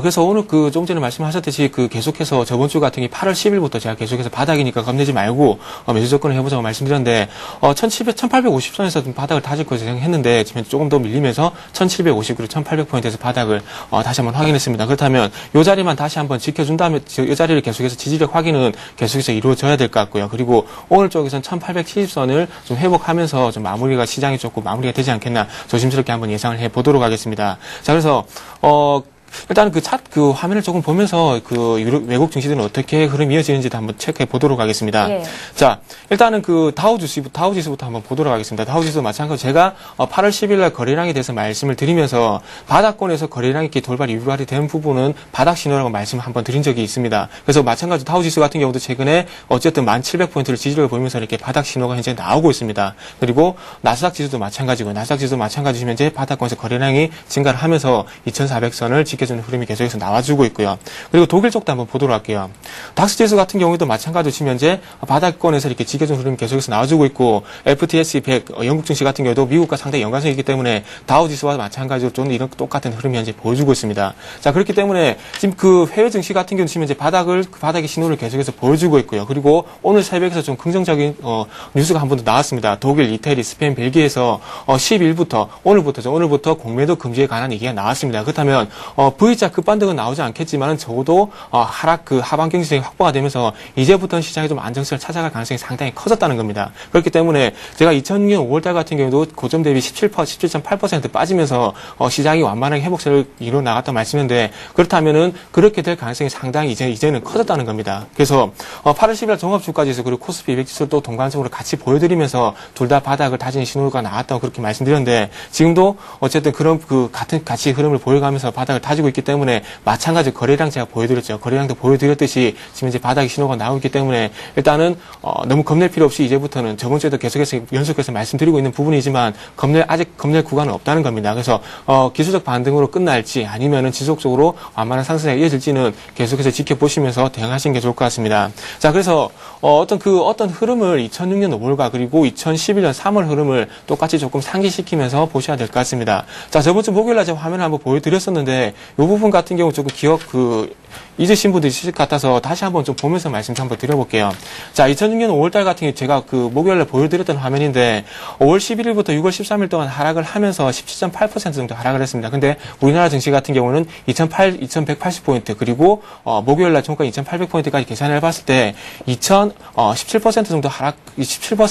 그래서 오늘 조금 전에 말씀하셨듯이 계속해서 저번 주 같은 게 8월 10일부터 제가 계속해서 바닥이니까 겁내지 말고 매수 접근을 해보자고 말씀드렸는데 1850선에서 좀 바닥을 다질 것을 생각했는데 지금 조금 더 밀리면서 1750 그리고 1800포인트에서 바닥을 다시 한번 확인했습니다. 그렇다면 이 자리만 다시 한번 지켜준 다음에 이 자리를 계속해서 지지력 확인은 계속해서 이루어져야 될 것 같고요. 그리고 오늘 쪽에서는 1870선을 좀 회복하면서 좀 시장이 조금 마무리가 되지 않겠나 조심스럽게 한번 예상을 해보도록 하겠습니다. 자, 그래서 일단 화면을 조금 보면서 외국 증시들은 어떻게 흐름이 이어지는지도 한번 체크해 보도록 하겠습니다. 자, 일단은 다우지수부터 한번 보도록 하겠습니다. 다우지수 마찬가지로 제가 8월 10일 날 거래량에 대해서 말씀을 드리면서 바닥권에서 거래량이 이렇게 돌발이 유발이 되는 부분은 바닥 신호라고 말씀을 한번 드린 적이 있습니다. 그래서 마찬가지로 다우지수 같은 경우도 최근에 어쨌든 1700포인트를 지지를 보이면서 이렇게 바닥 신호가 현재 나오고 있습니다. 그리고 나스닥 지수도 마찬가지고 나스닥 지수도 마찬가지로 현재 바닥권에서 거래량이 증가를 하면서 2400선을 지켜주는 흐름이 계속해서 나와주고 있고요. 그리고 독일 쪽도 한번 보도록 할게요. 닥스 지수 같은 경우도 마찬가지로 지금 현재 바닥권에서 이렇게 지켜주는 흐름이 계속해서 나와주고 있고 FTSE 100 영국 증시 같은 경우도 미국과 상당히 연관성이 있기 때문에 다우 지수와 마찬가지로 좀 이런 똑같은 흐름이 현재 보여주고 있습니다. 자, 그렇기 때문에 지금 해외 증시 같은 경우는 지금 현재 바닥의 신호를 계속해서 보여주고 있고요. 그리고 오늘 새벽에서 좀 긍정적인 뉴스가 한 번 더 나왔습니다. 독일, 이태리, 스페인, 벨기에에서 10일부터 오늘부터 공매도 금지에 관한 얘기가 나왔습니다. 그렇다면 V자 급반등은 나오지 않겠지만은 적어도 하락 그 하반 경직성이 확보가 되면서 이제부터는 시장이 좀 안정성을 찾아갈 가능성이 상당히 커졌다는 겁니다. 그렇기 때문에 제가 2006년 5월달 같은 경우도 고점 대비 17.8% 빠지면서 시장이 완만하게 회복세를 이루어 나갔다 말씀인데 그렇다면은 그렇게 될 가능성이 상당히 이제는 커졌다는 겁니다. 그래서 8월 10일 종합주가지수 그리고 코스피 200 지수도 동반적으로 같이 보여드리면서 둘 다 바닥을 다지는 신호가 나왔다고 그렇게 말씀드렸는데 지금도 어쨌든 그런 그 같이 흐름을 보여가면서 바닥을 다지고 있기 때문에 마찬가지로 거래량 제가 보여드렸죠. 거래량도 보여드렸듯이 지금 이제 바닥의 신호가 나오고 있기 때문에 일단은 너무 겁낼 필요 없이 이제부터는 저번 주에도 계속해서 연속해서 말씀드리고 있는 부분이지만 아직 겁낼 구간은 없다는 겁니다. 그래서 기술적 반등으로 끝날지 아니면은 지속적으로 완만한 상승이 이어질지는 계속해서 지켜보시면서 대응하시는 게 좋을 것 같습니다. 자, 그래서 어떤 흐름을 2006년 5월과 그리고 2011년 3월 흐름을 똑같이 조금 상기시키면서 보셔야 될 것 같습니다. 자, 저번 주 목요일날 제가 화면을 한번 보여드렸었는데 이 부분 같은 경우 조금 잊으신 분들이 있을 것 같아서 다시 한번 좀 보면서 말씀 좀 한번 드려볼게요. 자, 2006년 5월달 같은 경우 제가 그 목요일날 보여드렸던 화면인데 5월 11일부터 6월 13일 동안 하락을 하면서 17.8% 정도 하락을 했습니다. 근데 우리나라 증시 같은 경우는 2180포인트 그리고 목요일날 종가 2800포인트까지 계산을 해봤을 때 17%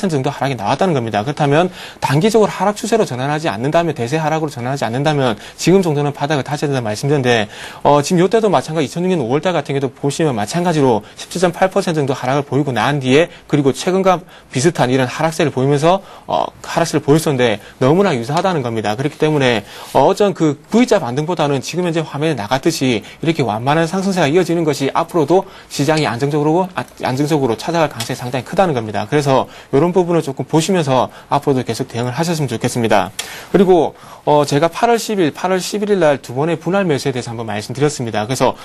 정도 하락이 나왔다는 겁니다. 그렇다면 단기적으로 하락 추세로 전환하지 않는다면 대세 하락으로 전환하지 않는다면 지금 정도는 바닥을 다져야 된다 말씀드렸는데 지금 이때도 마찬가지 2006년 5월달 같은 경우도 보시면 마찬가지로 17.8% 정도 하락을 보이고 난 뒤에 그리고 최근과 비슷한 이런 하락세를 보이면서 하락세를 보였었는데 너무나 유사하다는 겁니다. 그렇기 때문에 어쩐 그 V자 반등보다는 지금 현재 화면에 나갔듯이 이렇게 완만한 상승세가 이어지는 것이 앞으로도 시장이 안정적으로 찾아갈 가능성이 상당히 크다는 겁니다. 그래서 이런 부분을 조금 보시면서 앞으로도 계속 대응을 하셨으면 좋겠습니다. 그리고 제가 8월 11일 날 두 번의 분할 매수에 대해서 한번 말씀드렸습니다. 그래서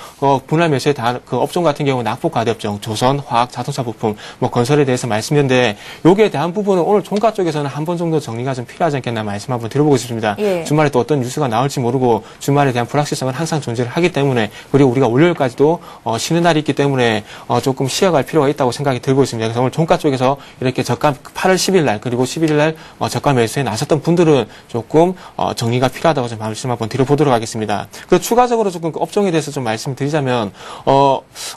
분할 매수에 그 업종 같은 경우 낙폭 과대업종, 조선, 화학, 자동차 부품, 건설에 대해서 말씀드렸는데 여기에 대한 부분은 오늘 종가 쪽에서는 한 번 정도 정리가 좀 필요하지 않겠나 말씀 한번 드려보고 싶습니다. 예. 주말에 또 어떤 뉴스가 나올지 모르고 주말에 대한 불확실성은 항상 존재를 하기 때문에 그리고 우리가 월요일까지도 쉬는 날이 있기 때문에 조금 쉬어갈 필요가 있다고 생각이 들고 있습니다. 그래서 오늘 종가 쪽에서 이렇게 저가 8월 10일 날 그리고 11일 날 저가 매수에 나섰던 분들은 조금 정리가 필요하다고 좀 말씀 한번 드려보도록 하겠습니다. 그리고 추가적으로 조금 그 업종에 대해서 좀 말씀드리자면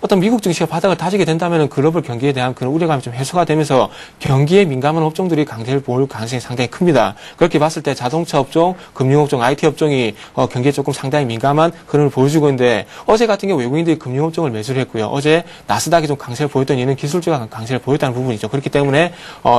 어떤 미국 증시가 바닥을 다지게 된다면 글로벌 경기에 대한 그런 우려감이 좀 해소가 되면서 경기에 민감한 업종들이 강세를 보일 가능성이 상당히 큽니다. 그렇게 봤을 때 자동차 업종, 금융업종, IT 업종이 경기에 조금 상당히 민감한 흐름을 보여주고 있는데 어제 같은 경우 외국인들이 금융업종을 매수를 했고요. 어제 나스닥이 좀 강세를 보였던 이는 기술주가 강세를 보였다는 부분이죠. 그렇기 때문에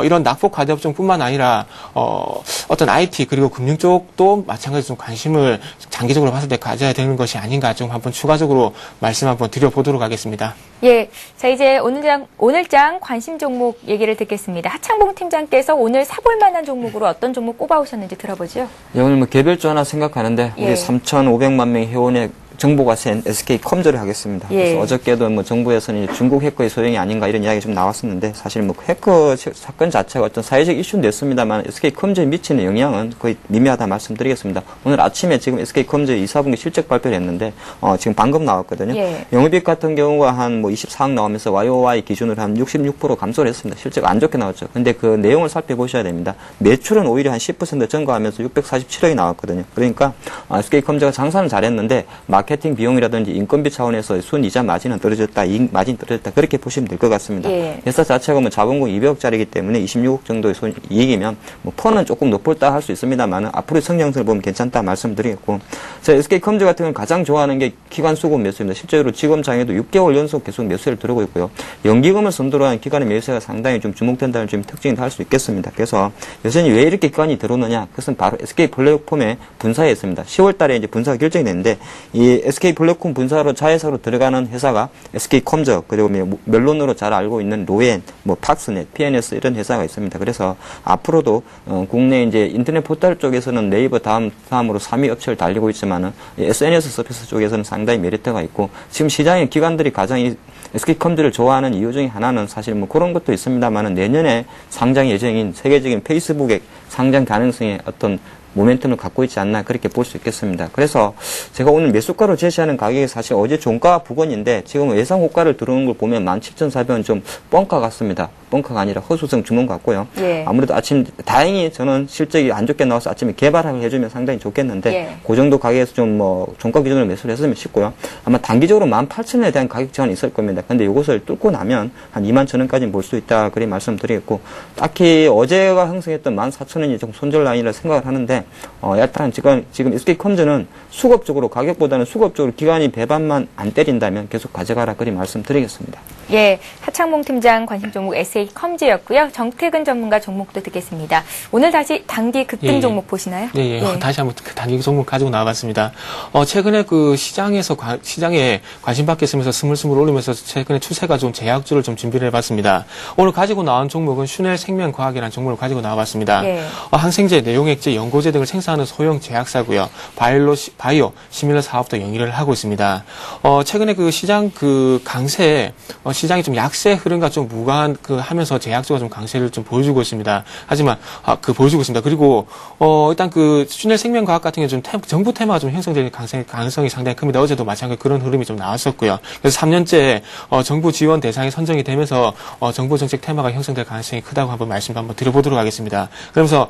이런 낙폭 과대 업종뿐만 아니라 어떤 IT 그리고 금융 쪽도 마찬가지로 좀 관심을 장기적으로 봤을 때 가져야 되는 것이 아닌가 좀 한번 추가적으로 말씀 한번 드려보도록 하겠습니다. 예. 자, 이제 오늘장 관심 종목 얘기를 듣겠습니다. 하창봉 팀장께서 오늘 사볼 만한 종목으로 어떤 종목 꼽아오셨는지 들어보죠. 예, 오늘 개별주 하나 생각하는데 우리 3,500만 명의 회원의 정보가 센 SK컴즈를 하겠습니다. 그래서 어저께도 정부에서는 중국 해커의 소행이 아닌가 이런 이야기 좀 나왔었는데 사실 해커 사건 자체가 어떤 사회적 이슈는 됐습니다만 SK컴즈에 미치는 영향은 거의 미미하다 말씀드리겠습니다. 오늘 아침에 지금 SK컴즈 2, 4분기 실적 발표를 했는데 지금 방금 나왔거든요. 영업이익 같은 경우가 한 24억 나오면서 YOY 기준으로 한 66% 감소를 했습니다. 실적 안 좋게 나왔죠. 근데 그 내용을 살펴보셔야 됩니다. 매출은 오히려 한 10% 증가하면서 647억이 나왔거든요. 그러니까 SK컴즈가 장사는 잘했는데 마케팅 비용이라든지 인건비 차원에서 순이자 마진은 떨어졌다, 이익 마진 떨어졌다 그렇게 보시면 될 것 같습니다. 회사 자체가 자본금 200억짜리이기 때문에 26억 정도의 이익이면 펀은 조금 높을다 할 수 있습니다만 앞으로 성장성을 보면 괜찮다 말씀드리겠고 SK컴즈 같은 경우는 가장 좋아하는 게 기관 수급 매수입니다. 실제로 지검장에도 6개월 연속 계속 매수를 들어오고 있고요. 연기금을 선도로 한 기관의 매수가 상당히 좀 주목된다는 좀 특징이 할 수 있겠습니다. 그래서 여전히 왜 이렇게 기관이 들어오느냐? 그것은 바로 SK플랫폼의 분사에 있습니다. 10월 달에 이제 분사가 결정이 됐는데 이 SK플랫폼 분사로 자회사로 들어가는 회사가 SK컴즈 그리고 멜론으로 잘 알고 있는 로엔, 팍스넷, PNS 이런 회사가 있습니다. 그래서 앞으로도 국내 이제 인터넷 포털 쪽에서는 네이버 다음으로 3위 업체를 달리고 있지만은 SNS 서비스 쪽에서는 상당히 메리트가 있고 지금 시장의 기관들이 가장 이 SK컴즈를 좋아하는 이유 중에 하나는 사실 그런 것도 있습니다만은 내년에 상장 예정인 세계적인 페이스북의 상장 가능성의 어떤 모멘텀을 갖고 있지 않나 그렇게 볼 수 있겠습니다. 그래서 제가 오늘 매수가로 제시하는 가격이 사실 어제 종가 부근인데 지금 예상 호가를 들어오는 걸 보면 17,400원 좀 뻥카 같습니다. 뻥카가 아니라 허수성 주문 같고요. 예. 아무래도 아침 다행히 저는 실적이 안 좋게 나와서 아침에 개발을 해주면 상당히 좋겠는데 예. 그 정도 가격에서 좀 뭐 종가 기준으로 매수를 했으면 싶고요. 아마 단기적으로 18,000원에 대한 가격 제한이 있을 겁니다. 근데 이것을 뚫고 나면 한 21,000원까지 볼 수 있다 그리 말씀드리겠고 딱히 어제가 형성했던 14,000원이 좀 손절 라인이라 생각을 하는데 일단 지금 SK컴즈는 수급적으로 가격보다는 수급적으로 기관이 배반만 안 때린다면 계속 가져가라 그리 말씀드리겠습니다. 예, 하창봉 팀장 관심 종목 SK컴즈였고요. 정태근 전문가 종목도 듣겠습니다. 오늘 다시 단기 급등 종목 보시나요? 예. 다시 한번 그 단기 종목 가지고 나와봤습니다. 최근에 그 시장에 관심 받게 있으면서 스물스물 올리면서 최근에 추세가 좀 제약주를 좀 준비를 해봤습니다. 오늘 가지고 나온 종목은 슈넬 생명과학이라는 종목을 가지고 나와봤습니다. 예. 항생제, 내용액제, 연고제 등을 생산하는 소형 제약사고요. 바이오 시밀러 사업도 영위를 하고 있습니다. 최근에 그 시장 그 강세 시장이 좀 약세 흐름과 좀 무관 하면서 제약주가 좀 강세를 좀 보여주고 있습니다. 하지만 보여주고 있습니다. 그리고 일단 그 슈넬 생명과학 같은 경우 좀 정부 테마가 좀 형성되는 가능성이 상당히 큽니다. 어제도 마찬가지로 그런 흐름이 좀 나왔었고요. 그래서 3년째 정부 지원 대상이 선정이 되면서 정부 정책 테마가 형성될 가능성이 크다고 한번 말씀 한번 드려보도록 하겠습니다. 그러면서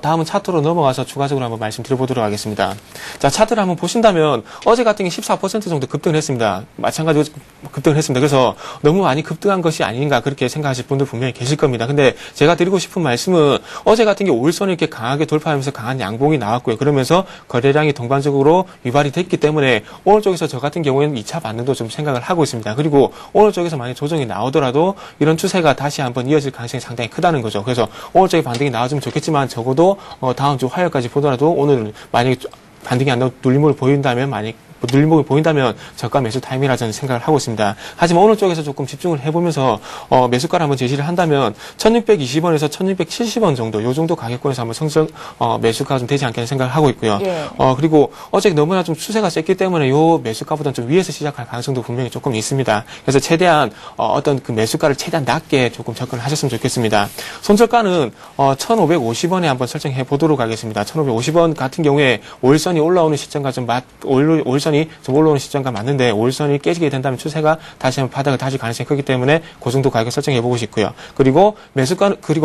다음은 차트로 넘어가서 추가적으로 한번 말씀드려보도록 하겠습니다. 자, 차트를 한번 보신다면 어제 같은 게 14% 정도 급등을 했습니다. 마찬가지로 급등을 했습니다. 그래서 너무 많이 급등한 것이 아닌가 그렇게 생각하실 분들 분명히 계실 겁니다. 근데 제가 드리고 싶은 말씀은 어제 같은 게 5일선을 이렇게 강하게 돌파하면서 강한 양봉이 나왔고요. 그러면서 거래량이 동반적으로 유발이 됐기 때문에 오늘 쪽에서 저 같은 경우에는 2차 반등도 좀 생각을 하고 있습니다. 그리고 오늘 쪽에서 만약 조정이 나오더라도 이런 추세가 다시 한번 이어질 가능성이 상당히 크다는 거죠. 그래서 오늘 쪽에 반등이 나와주면 좋겠지만 적어도 다음 주 화요일까지 보더라도 오늘 만약에 반등이 안 나오고 눌림목을 보인다면 저가 매수 타임이라 저는 생각을 하고 있습니다. 하지만 오늘 쪽에서 조금 집중을 해보면서 매수가를 한번 제시를 한다면 1620원에서 1670원 정도 요 정도 가격권에서 한번 매수가가 좀 되지 않겠나 생각을 하고 있고요. 예. 그리고 어제 너무나 좀 추세가 셌기 때문에 요 매수가보다는 좀 위에서 시작할 가능성도 분명히 조금 있습니다. 그래서 최대한 어떤 그 매수가를 최대한 낮게 조금 접근을 하셨으면 좋겠습니다. 손절가는 1550원에 한번 설정해 보도록 하겠습니다. 1550원 같은 경우에 5일선이 올라오는 시점과 좀 5일선이 좀 올라오는 시점과 맞는데 5일선이 깨지게 된다면 추세가 다시 한번 바닥을 다질 가능성이 크기 때문에 그 정도 가격 설정해 보고 싶고요. 그리고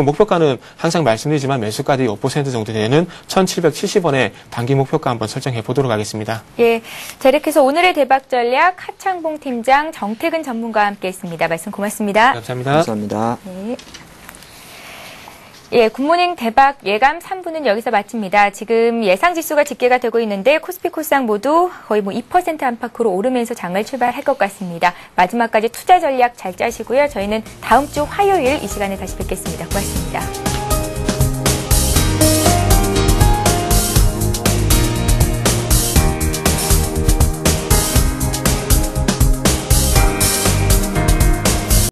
목표가는 항상 말씀드리지만 매수가 대비 5% 정도 되는 1770원에 단기 목표가 한번 설정해 보도록 하겠습니다. 예. 자, 이렇게 해서 오늘의 대박 전략 하창봉 팀장 정태근 전문가와 함께 했습니다. 말씀 고맙습니다. 감사합니다. 감사합니다. 네. 예, 굿모닝 대박 예감 3부는 여기서 마칩니다. 지금 예상 지수가 집계가 되고 있는데 코스피 코스닥 모두 거의 2% 안팎으로 오르면서 장을 출발할 것 같습니다. 마지막까지 투자 전략 잘 짜시고요. 저희는 다음 주 화요일 이 시간에 다시 뵙겠습니다. 고맙습니다.